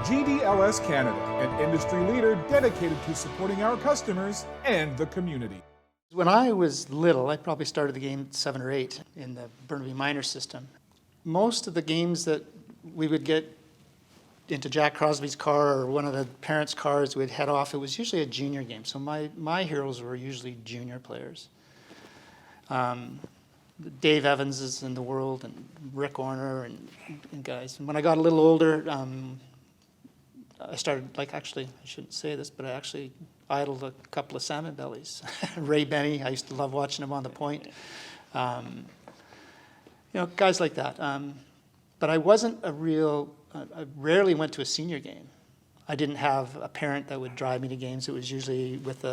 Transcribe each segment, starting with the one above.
GDLS Canada, an industry leader dedicated to supporting our customers and the community. When I was little, I probably started the game at 7 or 8 in the Burnaby minor system. Most of the games that we would get into Jack Crosby's car or one of the parents' cars, we'd head off. It was usually a junior game, so my heroes were usually junior players. Dave Evanses in the world, and Rick Orner, and guys. And when I got a little older, I started, actually, I shouldn't say this, but I actually idled a couple of Salmonbellies. Ray Benny, I used to love watching him on the point. Guys like that. But I wasn't I rarely went to a senior game. I didn't have a parent that would drive me to games. It was usually with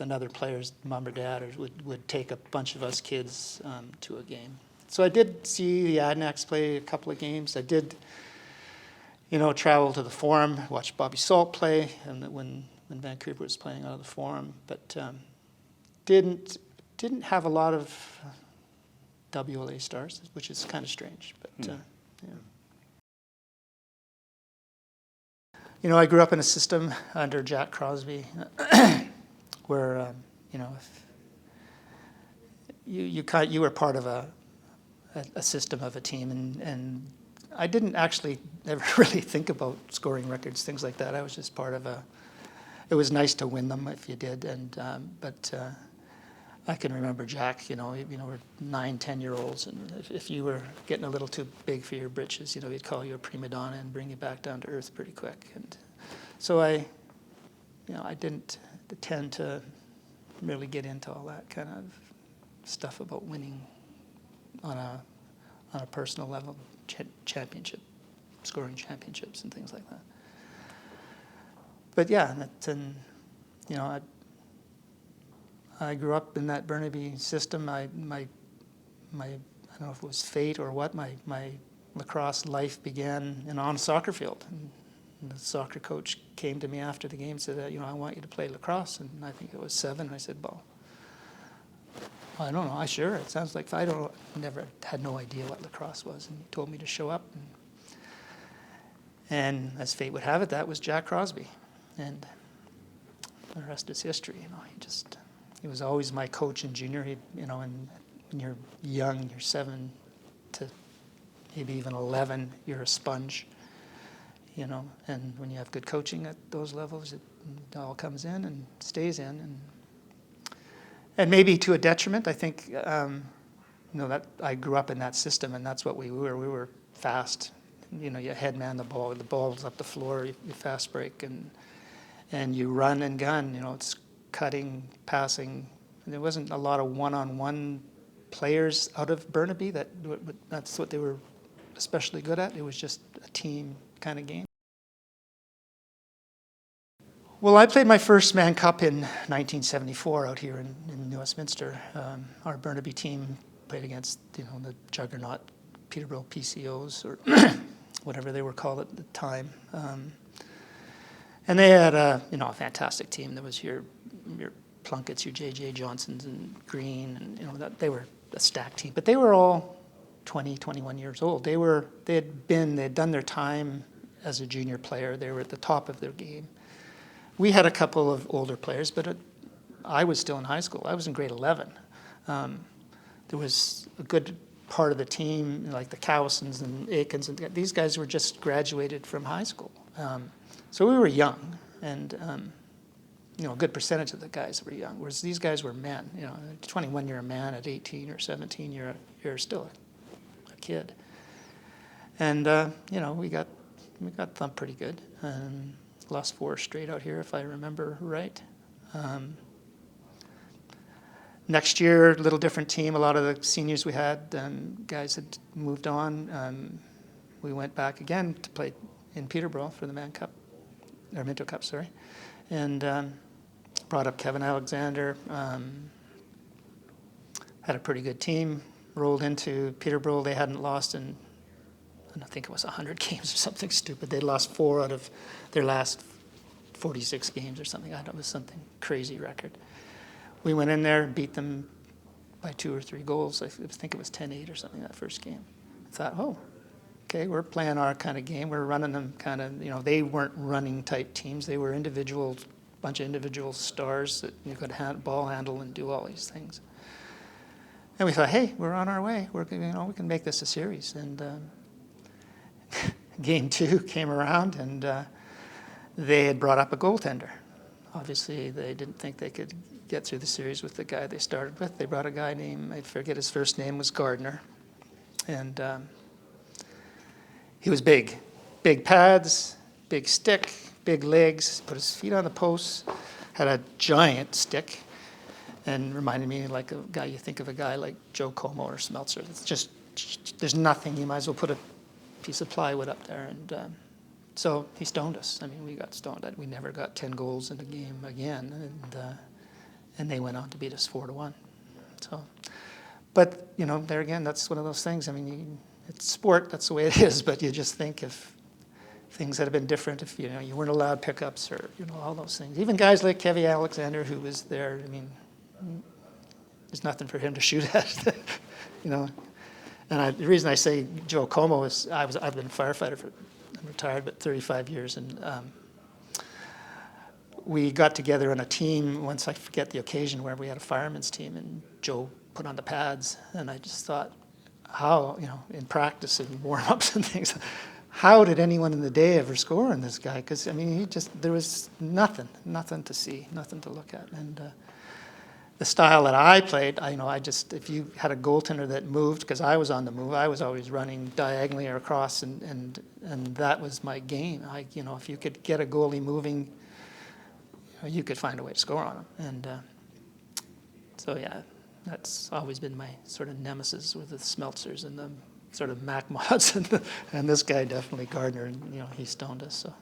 another player's mom or dad, or would take a bunch of us kids to a game. So I did see the Adanacs play a couple of games. I did, travel to the Forum, watch Bobby Salt play, and when Vancouver was playing out of the Forum, but didn't have a lot of WLA stars, which is kind of strange. But yeah. I grew up in a system under Jack Crosby where, if you were part of a system of a team, and I didn't actually ever really think about scoring records, things like that. I was just part of it was nice to win them if you did, but I can remember Jack, we're 9, 10-year-olds, and if you were getting a little too big for your britches, he'd call you a prima donna and bring you back down to earth pretty quick. And so I didn't tend to really get into all that kind of stuff about winning on a personal level, scoring championships and things like that. But yeah, I grew up in that Burnaby system. I don't know if it was fate or what. My lacrosse life began on a soccer field. And the soccer coach came to me after the game and said, I want you to play lacrosse. And I think it was 7. I said, well, I don't know. Sure. It sounds like I never had no idea what lacrosse was. And he told me to show up. And as fate would have it, that was Jack Crosby. And the rest is history. He was always my coach in junior. And when you're young, you're 7 to maybe even 11, you're a sponge, and when you have good coaching at those levels, it all comes in and stays in. And maybe to a detriment, I think, that I grew up in that system, and that's what we were. We were fast. You head man the ball's up the floor, you fast break, and you run and gun. It's cutting, passing. And there wasn't a lot of one-on-one players out of Burnaby. That's what they were especially good at. It was just a team kind of game. Well, I played my first Mann Cup in 1974 out here in Westminster. Our Burnaby team played against the juggernaut Peterborough PCOs, or whatever they were called at the time. And they had a fantastic team. There was your Plunkett's, your J.J. Johnsons and Green, and they were a stacked team. But they were all 20, 21 years old. They had done their time as a junior player. They were at the top of their game. We had a couple of older players, but I was still in high school. I was in grade 11. There was a good part of the team, like the Cowsons and Aikens, and these guys were just graduated from high school. So we were young, and a good percentage of the guys were young, whereas these guys were men. 21, you're a man. At 18 or 17, you're still a kid. And we got thumped pretty good. Lost 4 straight out here, if I remember right. Next year, a little different team. A lot of the seniors we had, guys had moved on. We went back again to play in Peterborough for the Mann Cup, or Minto Cups, sorry. And brought up Kevin Alexander. Had a pretty good team. Rolled into Peterborough. They hadn't lost in, I think it was 100 games or something stupid. They'd lost 4 out of their last 46 games or something. I don't know, it was something crazy record. We went in there and beat them by 2 or 3 goals. I think it was 10-8 or something that first game. I thought, okay, we're playing our kind of game. We're running them kind of, you know, they weren't running type teams. They were individual, bunch of individual stars that you could ball handle and do all these things. And we thought, hey, we're on our way. We can make this a series. And game 2 came around, and they had brought up a goaltender. Obviously, they didn't think they could get through the series with the guy they started with. They brought a guy named, I forget his first name, was Gardner. And he was big. Big pads, big stick, big legs, put his feet on the posts, had a giant stick, and reminded me like a guy, you think of a guy like Joe Como or Smeltzer. It's just, there's nothing. You might as well put a piece of plywood up there. And so he stoned us. I mean, we got stoned. We never got 10 goals in a game again. And they went on to beat us 4-1. So, but, you know, there again, that's one of those things. I mean, it's sport. That's the way it is. But you just think if things had been different, if, you know, you weren't allowed pickups or, you know, all those things. Even guys like Kevy Alexander, who was there, I mean, there's nothing for him to shoot at, you know. And the reason I say Joe Como is I've been a firefighter I'm retired, but 35 years, and we got together on a team once, I forget the occasion, where we had a fireman's team, and Joe put on the pads, and I just thought, how, you know, in practice and warm-ups and things, how did anyone in the day ever score on this guy? Because, I mean, there was nothing to see, nothing to look at. And the style that I played, if you had a goaltender that moved, because I was on the move, I was always running diagonally or across, and that was my game. If you could get a goalie moving, you could find a way to score on him. And so, yeah, that's always been my sort of nemesis with the Smeltzers and the sort of Mac mods, and this guy definitely Gardner, and he stoned us. So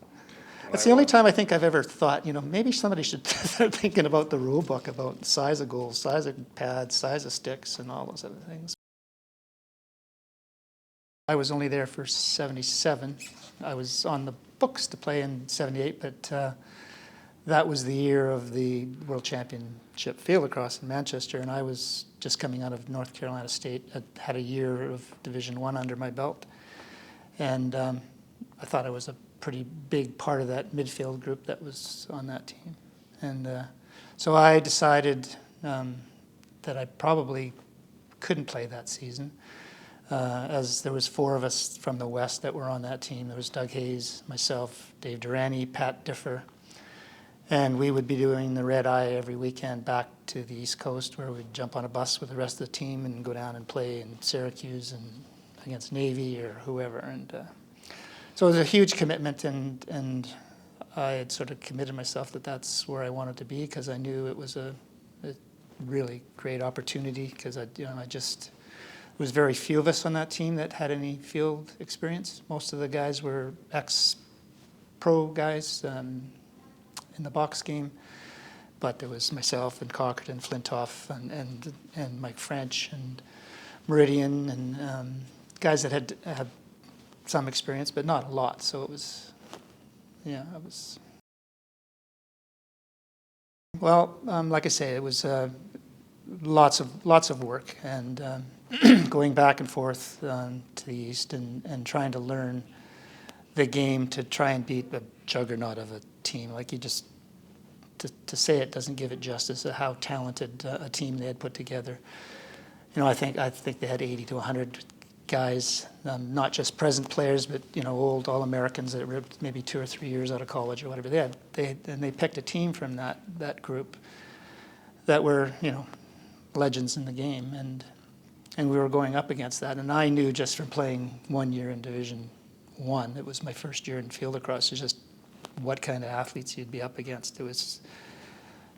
that's the only time I think I've ever thought, maybe somebody should start thinking about the rule book, about size of goals, size of pads, size of sticks, and all those other things. I was only there for 77. I was on the books to play in 78, but that was the year of the World Championship field lacrosse in Manchester, and I was just coming out of North Carolina State. I had a year of Division I under my belt, and I thought I was a pretty big part of that midfield group that was on that team. And so I decided that I probably couldn't play that season, as there was 4 of us from the West that were on that team. There was Doug Hayes, myself, Dave Durrani, Pat Differ, and we would be doing the red eye every weekend back to the East Coast, where we'd jump on a bus with the rest of the team and go down and play in Syracuse and against Navy or whoever. And so it was a huge commitment, and I had sort of committed myself that that's where I wanted to be, because I knew it was a really great opportunity, because there was very few of us on that team that had any field experience. Most of the guys were ex-pro guys in the box game, but there was myself and Cochran and Flintoff and Mike French and Meridian and guys that had some experience, but not a lot. So it was, well, like I say, it was lots of work, and going back and forth to the East and trying to learn the game to try and beat a juggernaut of a team. Like, you just, to say it doesn't give it justice of how talented a team they had put together. I think they had 80 to 100 guys, not just present players, but old All-Americans that were maybe 2 or 3 years out of college or whatever. They picked a team from that group that were legends in the game, and we were going up against that. And I knew just from playing 1 year in Division I, it was my first year in field lacrosse, just what kind of athletes you'd be up against. It was,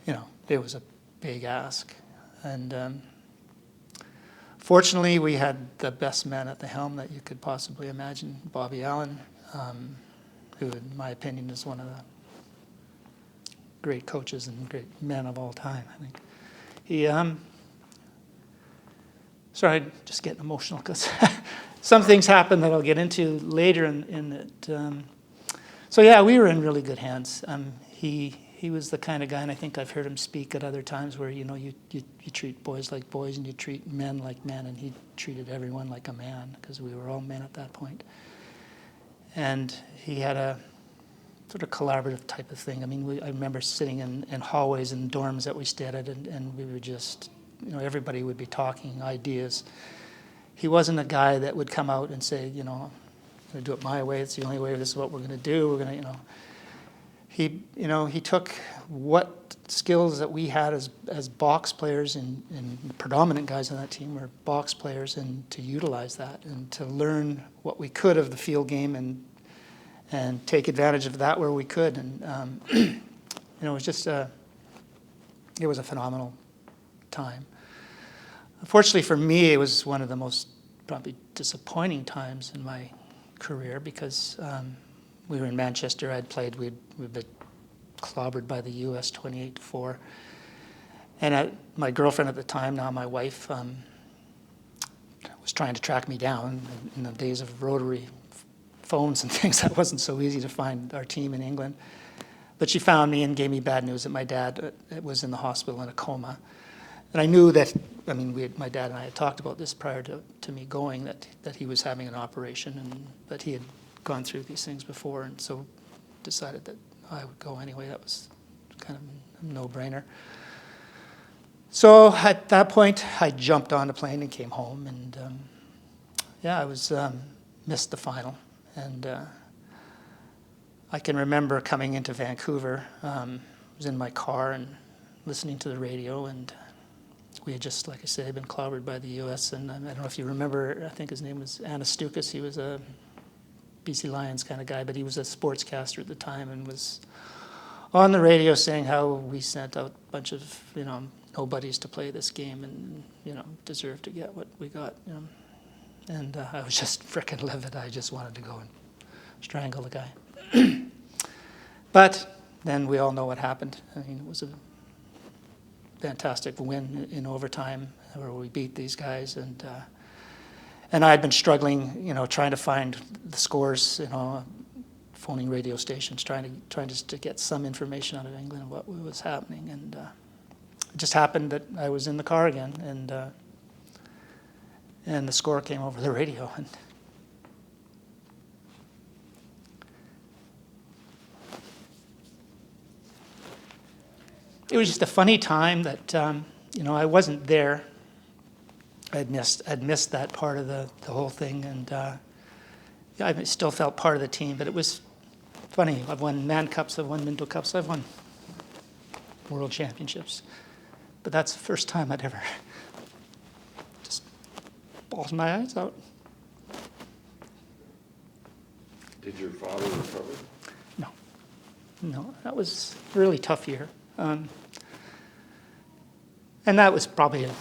it was a big ask, and fortunately, we had the best man at the helm that you could possibly imagine, Bobby Allen, who, in my opinion, is one of the great coaches and great men of all time, I think. He, sorry, I'm just getting emotional because some things happened that I'll get into later in it. So yeah, we were in really good hands. He was the kind of guy, and I think I've heard him speak at other times, where you treat boys like boys and you treat men like men, and he treated everyone like a man, because we were all men at that point. And he had a sort of collaborative type of thing. I mean, I remember sitting in hallways and dorms that we stayed at, and we would just, everybody would be talking ideas. He wasn't a guy that would come out and say, I'm going to do it my way. It's the only way. This is what we're going to do. We're going to, he took what skills that we had as box players, and the predominant guys on that team were box players, and to utilize that and to learn what we could of the field game and take advantage of that where we could. And it was just it was a phenomenal time. Unfortunately for me, it was one of the most probably disappointing times in my career, because we were in Manchester. I'd played. We'd been clobbered by the U.S. 28-4. And my girlfriend at the time, now my wife, was trying to track me down. In the days of rotary phones and things, that wasn't so easy to find our team in England. But she found me and gave me bad news that my dad was in the hospital in a coma. And I knew that, my dad and I had talked about this prior to me going, that he was having an operation, and that he had gone through these things before, and so decided that I would go anyway. That was kind of a no-brainer. So at that point, I jumped on a plane and came home, and I missed the final. And I can remember coming into Vancouver. I was in my car and listening to the radio, and we had just, like I said, been clobbered by the U.S. And I don't know if you remember, I think his name was Anastukis. He was a BC Lions kind of guy, but he was a sportscaster at the time, and was on the radio saying how we sent out a bunch of, nobodies to play this game, and, deserved to get what we got. And I was just frickin' livid. I just wanted to go and strangle the guy. But then we all know what happened. It was a fantastic win in overtime where we beat these guys, and I had been struggling, trying to find the scores, phoning radio stations, trying just to get some information out of England of what was happening. And it just happened that I was in the car again, and the score came over the radio. And it was just a funny time that, I wasn't there. I'd missed that part of the whole thing, and I still felt part of the team. But it was funny. I've won Mann Cups, I've won Minto Cups, I've won World Championships. But that's the first time I'd ever just bawled my eyes out. Did your father recover? No, that was a really tough year. And that was probably a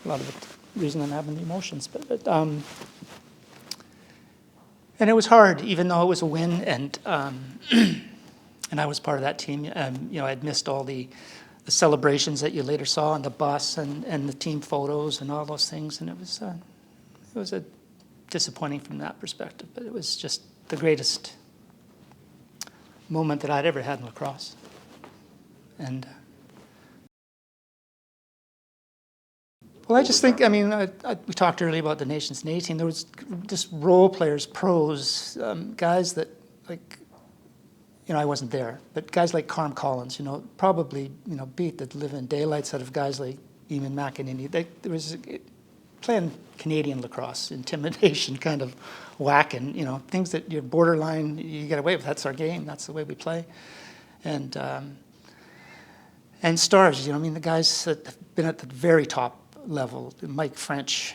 lot of the reason I'm having the emotions. But and it was hard, even though it was a win, and I was part of that team. I'd missed all the celebrations that you later saw on the bus, and the team photos and all those things, and it was a disappointing from that perspective. But it was just the greatest moment that I'd ever had in lacrosse. And well, I just think, we talked earlier about the Nations and A team. There was just role players, pros, guys that, I wasn't there, but guys like Carm Collins, probably, beat the living daylights out of guys like Eamon McEnany. There was playing Canadian lacrosse, intimidation, kind of whacking, things that you're borderline, you get away with. That's our game. That's the way we play. And stars, the guys that have been at the very top level, Mike French,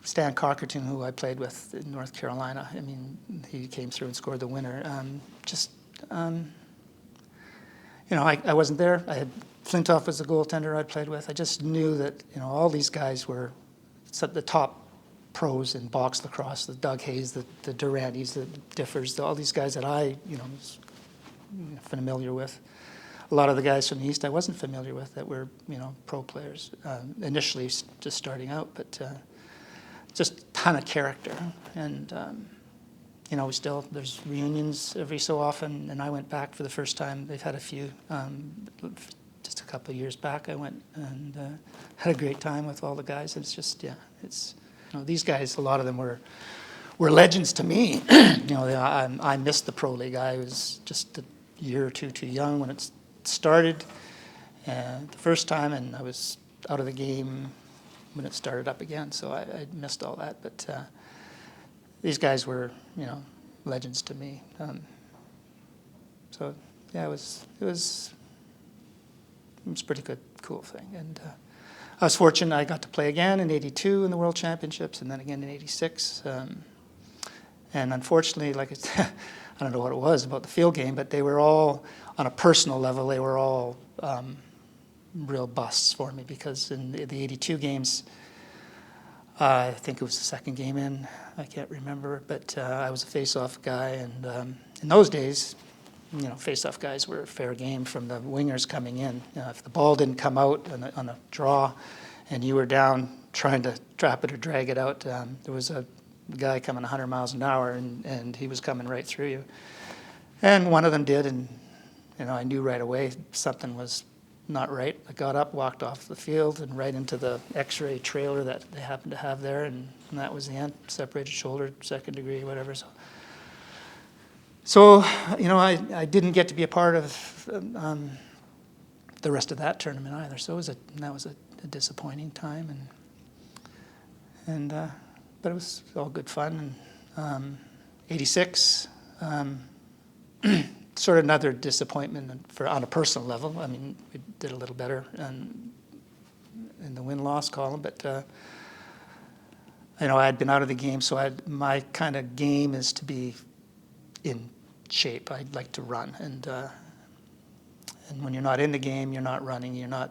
Stan Cockerton, who I played with in North Carolina. He came through and scored the winner. I wasn't there. I had Flintoff was the goaltender I played with. I just knew that, all these guys were the top pros in box lacrosse, the Doug Hayes, the Durantes, the Differs, all these guys that I, was familiar with. A lot of the guys from the East I wasn't familiar with that were, pro players, initially just starting out, but just a ton of character. And, there's reunions every so often, and I went back for the first time. They've had a few, just a couple of years back I went and had a great time with all the guys. It's just, these guys, a lot of them were were legends to me. You know, I missed the Pro League. I was just a year or two too young when it started the first time, and I was out of the game when it started up again, so I missed all that. But these guys were, you know, legends to me. So yeah, it was a pretty good, cool thing. And I was fortunate I got to play again in '82 in the World Championships, and then again in '86. And unfortunately, like I don't know what it was about the field game, but they were all, on a personal level, they were all real busts for me, because in the '82 games, I think it was the second game in, I can't remember, but I was a face-off guy, and in those days, you know, face-off guys were fair game from the wingers coming in. If the ball didn't come out on a draw, and you were down trying to trap it or drag it out, there was a guy coming 100 miles an hour, and he was coming right through you. And one of them did, and you know, I knew right away something was not right. I got up, walked off the field, and right into the X-ray trailer that they happened to have there, and that was the end. Separated shoulder, second degree, whatever. So you know, I didn't get to be a part of the rest of that tournament either. So that was a disappointing time, but it was all good fun. And '86. Sort of another disappointment on a personal level. I mean, we did a little better in the win-loss column, but you know, I had been out of the game, so my kind of game is to be in shape. I'd like to run, and when you're not in the game, you're not running. You're not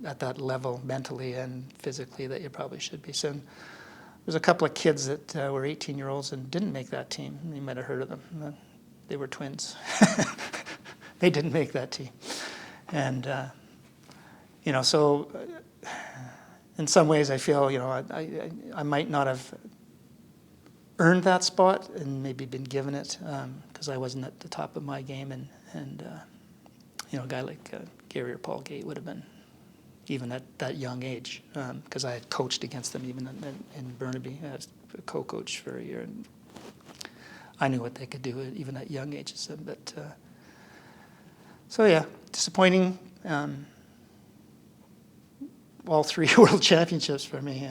at that level mentally and physically that you probably should be. So there's a couple of kids that were 18-year-olds and didn't make that team. You might have heard of them. They were twins. They didn't make that team. And, you know, so in some ways I feel, you know, I might not have earned that spot and maybe been given it because I wasn't at the top of my game. And you know, a guy like Gary or Paul Gate would have been, even at that young age, because I had coached against them even in Burnaby. I was a co-coach for a year. And I knew what they could do even at young ages. But so yeah, disappointing. All 3 world championships for me,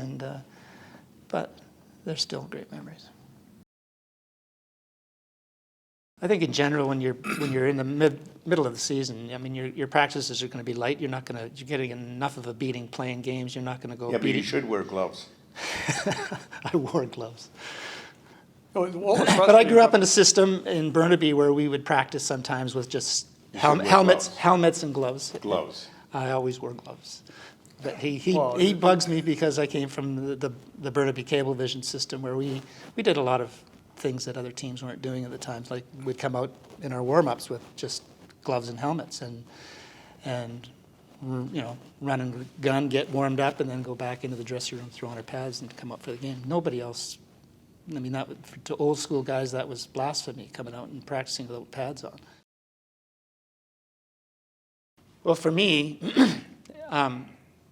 but they're still great memories. I think in general, when you're in the middle of the season, I mean, your practices are going to be light. You're getting enough of a beating playing games. You're not going to go. Yeah, but you should wear gloves. I wore gloves. But I grew up in a system in Burnaby where we would practice sometimes with just helmets and gloves. Gloves. I always wore gloves. But he bugs me because I came from the Burnaby Cablevision system where we did a lot of things that other teams weren't doing at the time. Like we'd come out in our warm-ups with just gloves and helmets and you know, run and gun, get warmed up, and then go back into the dressing room, throw on our pads, and come up for the game. Nobody else. I mean, to old school guys, that was blasphemy, coming out and practicing without pads on. Well, for me,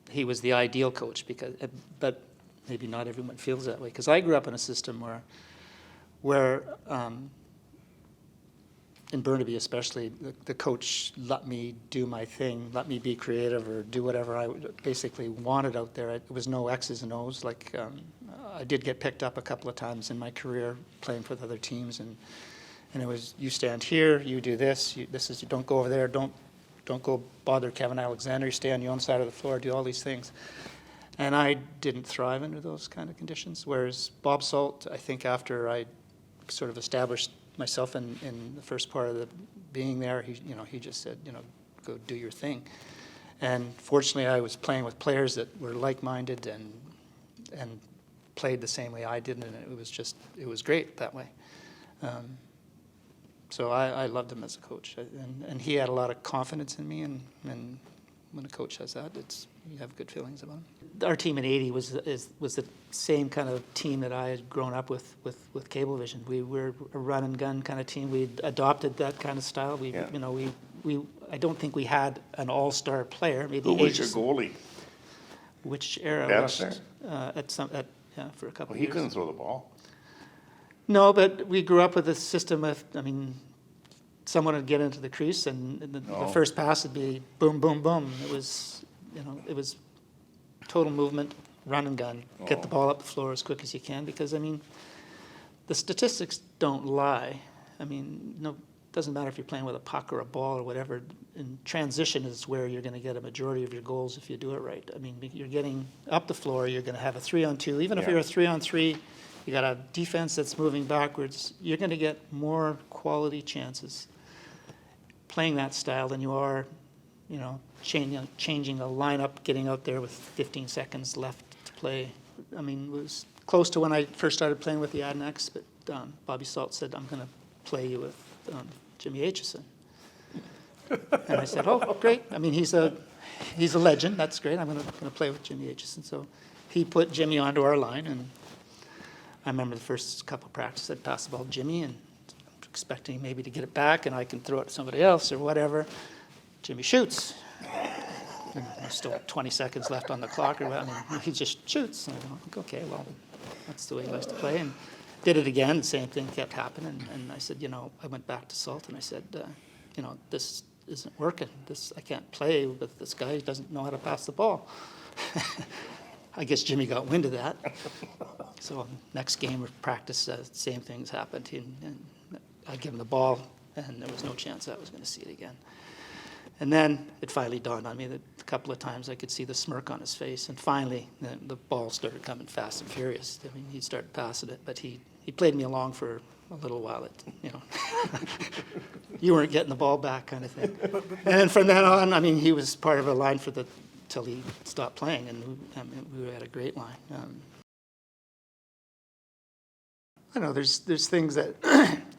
he was the ideal coach, but maybe not everyone feels that way. Because I grew up in a system where in Burnaby especially, the coach let me do my thing, let me be creative or do whatever I basically wanted out there. It was no X's and O's. Like I did get picked up a couple of times in my career playing for the other teams, and it was, you stand here, you do this, you don't go over there, don't go bother Kevin Alexander, you stay on your own side of the floor, do all these things. And I didn't thrive under those kind of conditions, whereas Bob Salt, I think after I sort of established myself in the first part of the being there, he just said, go do your thing. And fortunately, I was playing with players that were like-minded and played the same way I did, and it was great that way. So I loved him as a coach, and he had a lot of confidence in me, and when a coach has that, you have good feelings about him. Our team in '80 was the same kind of team that I had grown up with Cablevision. We were a run and gun kind of team. We adopted that kind of style. I don't think we had an all-star player. Maybe Who was your goalie? Which era? Benster? For a couple of He years. couldn't throw the ball. No, but we grew up with a system of, I mean, someone would get into the crease and the first pass would be boom, boom, boom. It was, it was total movement, run and gun, get the ball up the floor as quick as you can, because, I mean, the statistics don't lie. I mean, no, it doesn't matter if you're playing with a puck or a ball or whatever. In transition is where you're going to get a majority of your goals if you do it right. I mean, you're getting up the floor, you're going to have a 3-on-2. Even if you're a 3-on-3, you got a defense that's moving backwards, you're going to get more quality chances playing that style than you are, changing a lineup, getting out there with 15 seconds left to play. I mean, it was close to when I first started playing with the Adanacs, but Bobby Salt said, I'm going to play you with Jimmy Aitchison. And I said, oh, great. I mean, he's a legend. That's great. I'm going to play with Jimmy Aitchison. So he put Jimmy onto our line, and I remember the first couple of practices, I'd pass the ball to Jimmy and expecting maybe to get it back and I can throw it to somebody else or whatever. Jimmy shoots. And there's still 20 seconds left on the clock, or I mean, he just shoots. And I go, okay, well, that's the way he likes to play. And did it again. The same thing kept happening. And I said, I went back to Salt and I said, this isn't working. I can't play with this guy who doesn't know how to pass the ball. I guess Jimmy got wind of that. So next game of practice, same things happened. And I give him the ball, and there was no chance I was going to see it again. And then it finally dawned on me that a couple of times I could see the smirk on his face. And finally, the ball started coming fast and furious. I mean, he started passing it, but he played me along for a little while. You weren't getting the ball back kind of thing. And then from then on, I mean, he was part of a line till he stopped playing, and we had a great line. I don't know, there's things that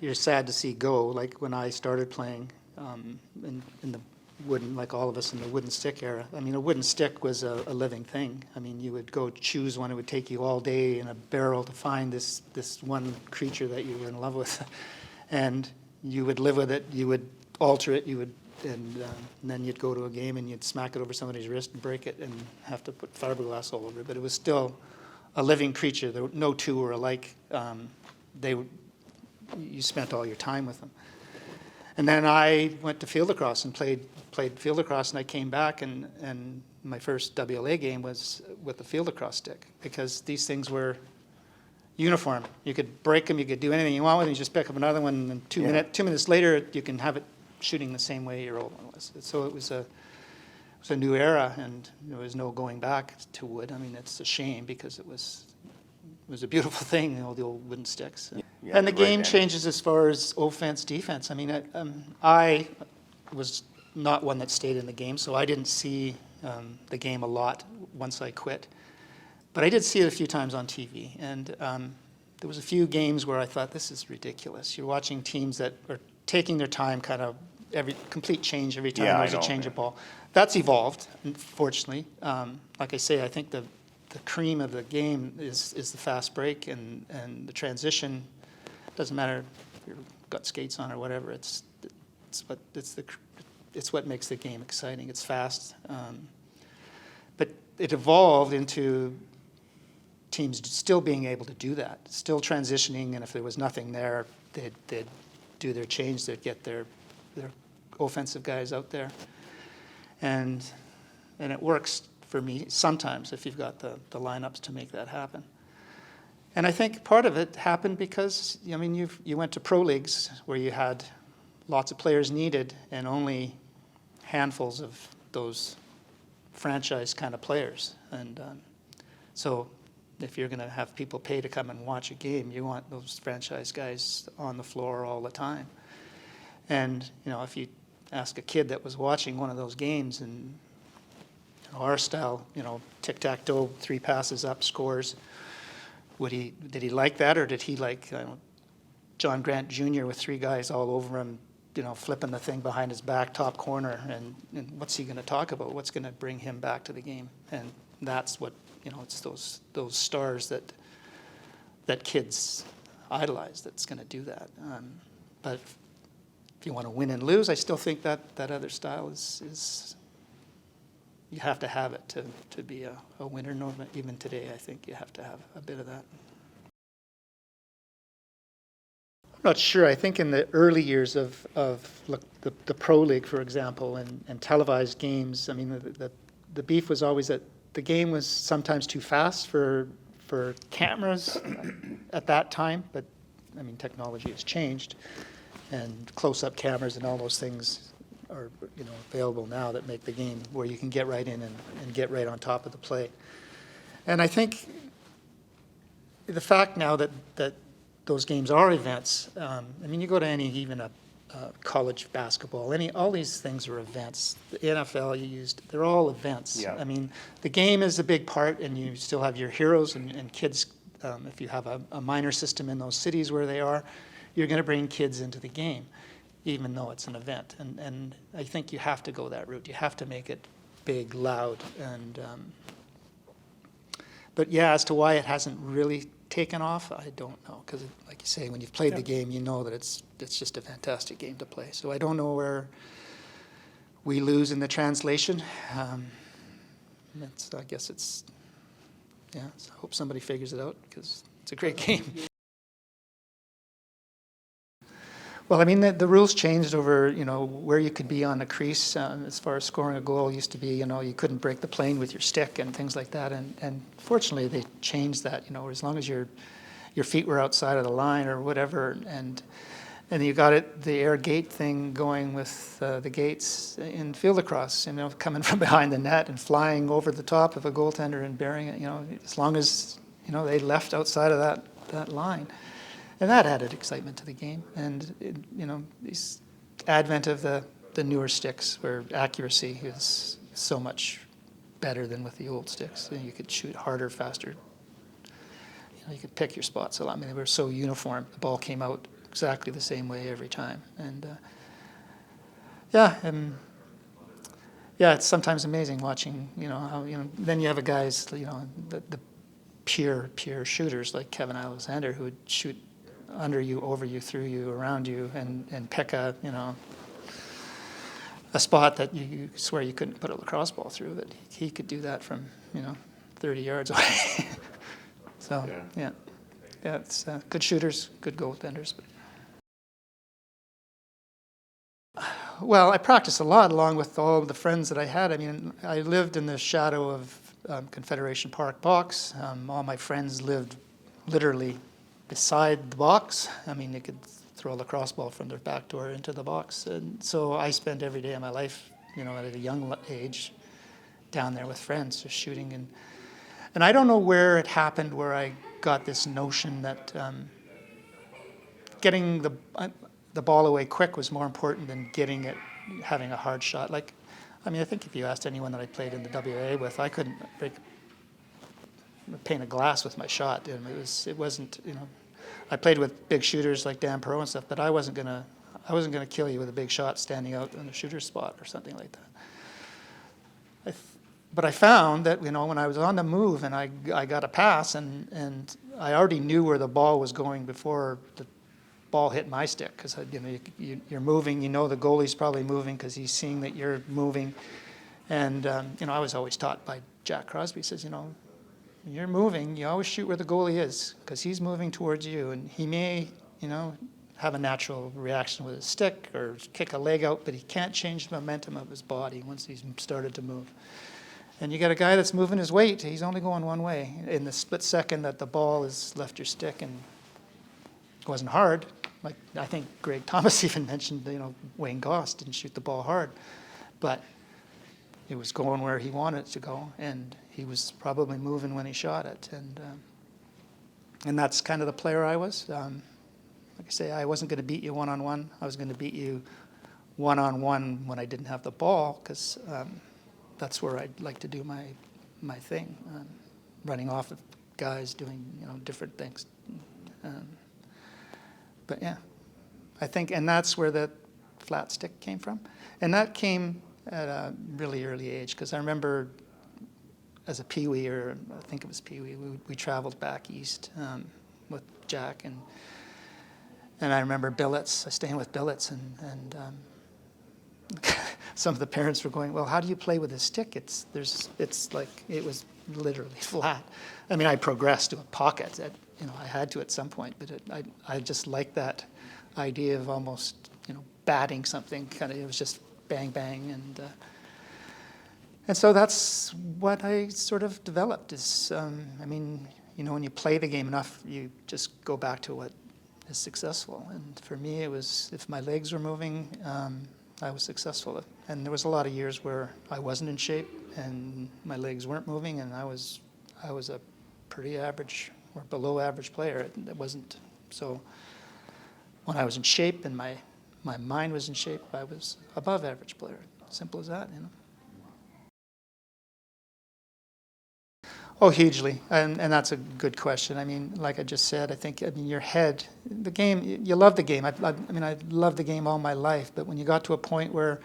you're sad to see go, like when I started playing in the wooden, like all of us in the wooden stick era. I mean, a wooden stick was a living thing. I mean, you would go choose one. It would take you all day in a barrel to find this one creature that you were in love with. And you would live with it. You would alter it. And then you'd go to a game and you'd smack it over somebody's wrist and break it and have to put fiberglass all over it. But it was still a living creature. No two were alike. You spent all your time with them. And then I went to field lacrosse and played field lacrosse, and I came back, and my first WLA game was with the field lacrosse stick, because these things were uniform. You could break them, you could do anything you want with them, you just pick up another one, and 2 minutes later, you can have it shooting the same way your old one was. So it was a new era, and there was no going back to wood. I mean, it's a shame, because it was a beautiful thing, the old wooden sticks. Yeah, and the game changes as far as offense, defense. I mean, I was not one that stayed in the game, so I didn't see the game a lot once I quit. But I did see it a few times on TV, and there was a few games where I thought, this is ridiculous. You're watching teams that are taking their time, kind of complete change every time there's a change of ball. That's evolved, unfortunately. Like I say, I think the cream of the game is the fast break and the transition. Doesn't matter if you've got skates on or whatever. It's what makes the game exciting. It's fast, but it evolved into teams still being able to do that, still transitioning. And if there was nothing there, they'd do their change. They'd get their offensive guys out there, and it works for me sometimes if you've got the lineups to make that happen. And I think part of it happened because, I mean, you went to pro leagues where you had lots of players needed and only handfuls of those franchise kind of players. And so if you're going to have people pay to come and watch a game, you want those franchise guys on the floor all the time. And, if you ask a kid that was watching one of those games, and our style, tic-tac-toe, 3 passes up, scores, did he like that, or did he like John Grant Jr. with 3 guys all over him, flipping the thing behind his back, top corner, and what's he going to talk about? What's going to bring him back to the game? And that's what, it's those stars that kids idolize that's going to do that. But if you want to win and lose, I still think that other style is you have to have it to be a winner. Even today, I think you have to have a bit of that. not sure. I think in the early years of look, the Pro League, for example, and televised games, I mean, the beef was always that the game was sometimes too fast for cameras at that time, but I mean, technology has changed, and close-up cameras and all those things are, you know, available now that make the game where you can get right in and get right on top of the play. And I think the fact now that those games are events, I mean, you go to any, even a college basketball, all these things are events. The NFL you used, they're all events. Yeah. I mean, the game is a big part, and you still have your heroes and kids. If you have a minor system in those cities where they are, you're going to bring kids into the game, even though it's an event. And I think you have to go that route. You have to make it big, loud, and but yeah, as to why it hasn't really taken off, I don't know, because like you say, when you've played the game, you know that it's just a fantastic game to play. So I don't know where we lose in the translation. I guess it's, yeah, so I hope somebody figures it out, because it's a great game. Well, I mean, the rules changed over, you know, where you could be on the crease. As far as scoring a goal used to be, you know, you couldn't break the plane with your stick and things like that. And fortunately, they changed that, you know, as long as your feet were outside of the line or whatever. And you got the air gate thing going with the gates in field lacrosse, you know, coming from behind the net and flying over the top of a goaltender and bearing it, you know, as long as, you know, they left outside of that line. And that added excitement to the game. And, you know, this advent of the newer sticks where accuracy is so much better than with the old sticks. You could shoot harder, faster. You know, you could pick your spots a lot. I mean, they were so uniform. The ball came out exactly the same way every time. And, yeah, it's sometimes amazing watching, you know, how, you know, then you have a guys, you know, the pure shooters like Kevin Alexander who would shoot under you, over you, through you, around you, and pick a, you know, a spot that you swear you couldn't put a lacrosse ball through, but he could do that from, you know, 30 yards away. So, yeah, it's good shooters, good goaltenders. Well, I practiced a lot along with all the friends that I had. I mean, I lived in the shadow of Confederation Park box. All my friends lived literally beside the box. I mean, they could throw a lacrosse ball from their back door into the box. And so I spent every day of my life, you know, at a young age, down there with friends, just shooting. And I don't know where it happened, where I got this notion that getting the ball away quick was more important than having a hard shot. Like, I mean, I think if you asked anyone that I played in the WLA with, I couldn't break a pane of glass with my shot. And it wasn't, you know, I played with big shooters like Dan Perot and stuff, but I wasn't gonna kill you with a big shot standing out in the shooter's spot or something like that. But I found that, you know, when I was on the move and I got a pass and I already knew where the ball was going before the ball hit my stick, because, you know, you're moving, you know, the goalie's probably moving because he's seeing that you're moving. And, you know, I was always taught by Jack Crosby. He says, you know, when you're moving, you always shoot where the goalie is, because he's moving towards you, and he may, you know, have a natural reaction with his stick or kick a leg out, but he can't change the momentum of his body once he's started to move. And you got a guy that's moving his weight, he's only going one way. In the split second that the ball has left your stick, and it wasn't hard, like I think Greg Thomas even mentioned, you know, Wayne Goss didn't shoot the ball hard, but it was going where he wanted it to go, and he was probably moving when he shot it, and that's kind of the player I was. Like I say, I wasn't going to beat you one-on-one. I was going to beat you one-on-one when I didn't have the ball, because that's where I'd like to do my thing, running off of guys, doing, you know, different things. But yeah, I think, and that's where the flat stick came from, and that came at a really early age, because I remember as a peewee, or I think it was peewee, we traveled back east with Jack, and I remember billets, staying with billets, and some of the parents were going, well, how do you play with a stick? It's like, it was literally flat. I mean, I progressed to a pocket that, you know, I had to at some point, but I just liked that. idea of almost, batting something. Kind of, it was just bang, bang, and so that's what I sort of developed. Is when you play the game enough, you just go back to what is successful. And for me, it was if my legs were moving, I was successful. And there was a lot of years where I wasn't in shape and my legs weren't moving, and I was a pretty average or below average player. It wasn't so. When I was in shape and my mind was in shape, I was above average player. Simple as that, Oh, hugely, and that's a good question. I mean, like I just said, I think your head, the game, you love the game. I loved the game all my life, but when you got to a point where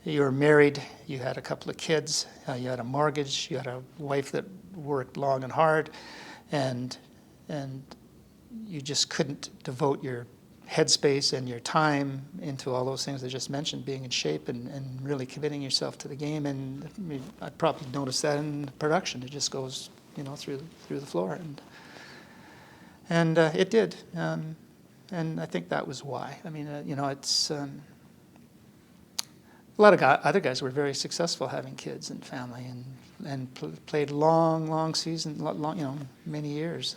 you were married, you had a couple of kids, you had a mortgage, you had a wife that worked long and hard, and you just couldn't devote your headspace and your time into all those things I just mentioned, being in shape and really committing yourself to the game. And I probably noticed that in production. It just goes, through the floor, and it did. And I think that was why. I mean, it's a lot of other guys were very successful having kids and family and played long season, many years.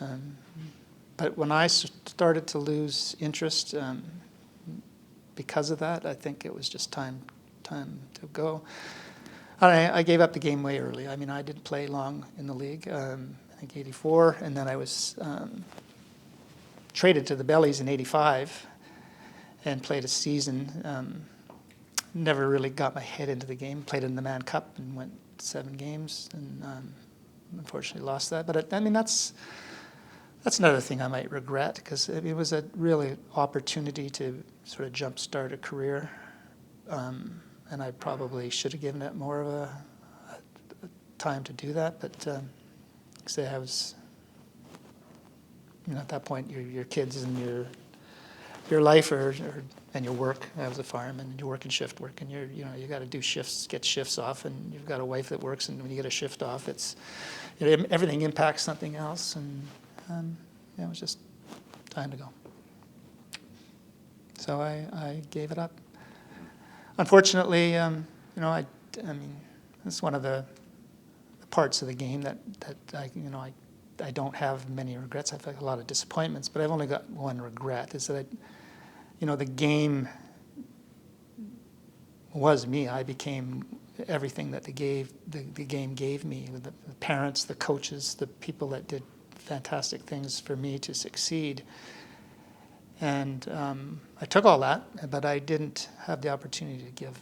But when I started to lose interest because of that, I think it was just time to go. I gave up the game way early. I mean, I didn't play long in the league. I think 84, and then I was traded to the Bellies in 85 and played a season. Never really got my head into the game. Played in the Mann Cup and went 7 games, and unfortunately lost that. But that's another thing I might regret, because it was a really opportunity to sort of jumpstart a career, and I probably should have given it more of a time to do that. But say I was, at that point, your kids and your life and your work. I was a fireman, and you work in shift work, and you got to do shifts, get shifts off, and you've got a wife that works, and when you get a shift off, it's everything impacts something else, and it was just time to go. So I gave it up. Unfortunately, it's one of the parts of the game that I don't have many regrets. I've had a lot of disappointments, but I've only got one regret, is that the game was me. I became everything that the game gave me. The parents, the coaches, the people that did fantastic things for me to succeed. And I took all that, but I didn't have the opportunity to give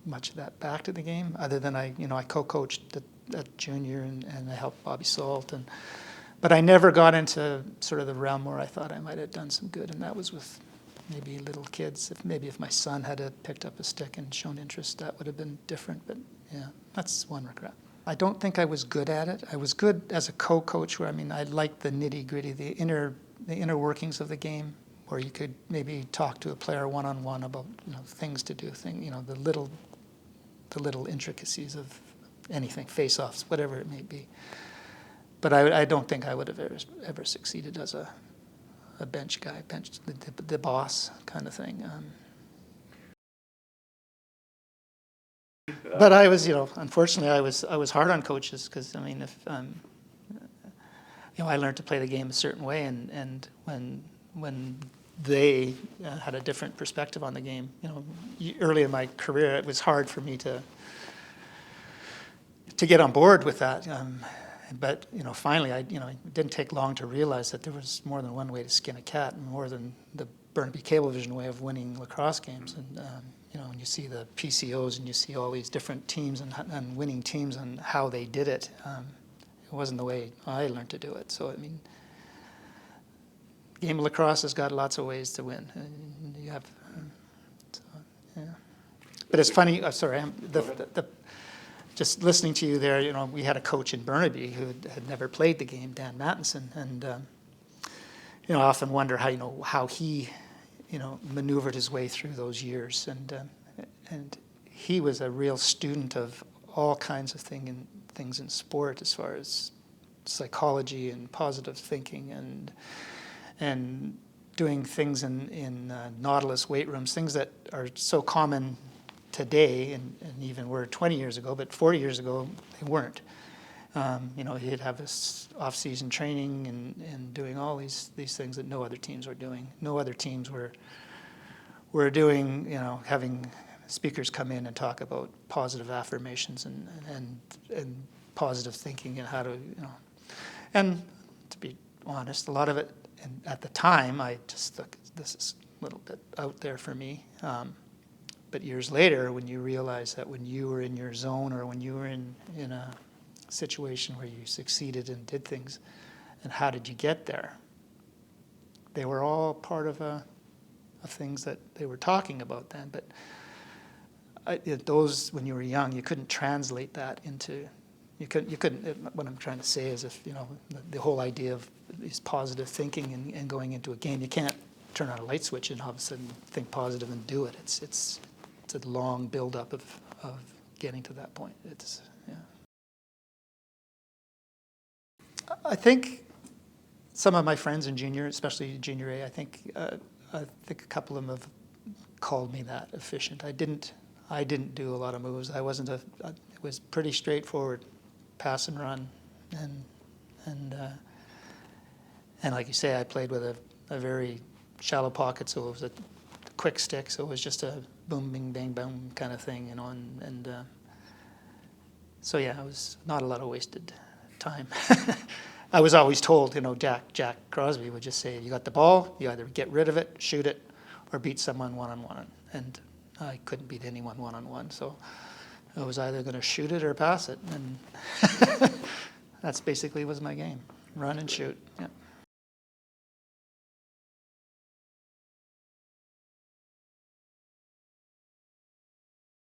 much of that back to the game, other than I co-coached at junior and I helped Bobby Salt, but I never got into sort of the realm where I thought I might have done some good, and that was with maybe little kids. If my son had picked up a stick and shown interest, that would have been different. But yeah, that's one regret. I don't think I was good at it. I was good as a co-coach, where I liked the nitty-gritty, the inner workings of the game, where you could maybe talk to a player one-on-one about things to do, the little intricacies of anything, face-offs, whatever it may be. But I don't think I would have ever succeeded as a bench guy, the boss kind of thing. But I was, unfortunately, I was hard on coaches, because if I learned to play the game a certain way, and when they had a different perspective on the game, early in my career, it was hard for me to get on board with that. But finally, it didn't take long to realize that there was more than one way to skin a cat, and more than the Burnaby Cablevision way of winning lacrosse games. And when you see the PCOs and you see all these different teams and winning teams and how they did it, it wasn't the way I learned to do it. So the game of lacrosse has got lots of ways to win. And you have, yeah. But it's funny. Sorry, just listening to you there, we had a coach in Burnaby who had never played the game, Dan Mattinson, and I often wonder how he maneuvered his way through those years, and he was a real student of all kinds of things in sport, as far as psychology and positive thinking and doing things in Nautilus weight rooms, things that are so common today, and even were 20 years ago, but 40 years ago they weren't. You know, he'd have this off-season training and doing all these things that no other teams were doing. No other teams were doing, you know, having speakers come in and talk about positive affirmations and positive thinking and how to, you know. And to be honest, a lot of it, and at the time, I just thought, this is a little bit out there for me. But years later, when you realize that when you were in your zone or when you were in a situation where you succeeded and did things, and how did you get there? They were all part of things that they were talking about then. But those, when you were young, you couldn't translate that into. You couldn't. What I'm trying to say is, if you know the whole idea of is positive thinking and going into a game, you can't turn on a light switch and all of a sudden think positive and do it. It's a long build-up of getting to that point. Yeah. I think some of my friends in junior, especially junior A, I think a couple of them have called me that efficient. I didn't do a lot of moves. I wasn't it was pretty straightforward, pass and run, and like you say, I played with a very shallow pocket, so it was a quick stick, so it was just a boom, bing, bang, boom kind of thing, you know, and so yeah, it was not a lot of wasted time. I was always told, you know, Jack Crosby would just say, you got the ball, you either get rid of it, shoot it, or beat someone one-on-one, and I couldn't beat anyone one-on-one, so I was either going to shoot it or pass it, and that's basically was my game, run and shoot. Yeah.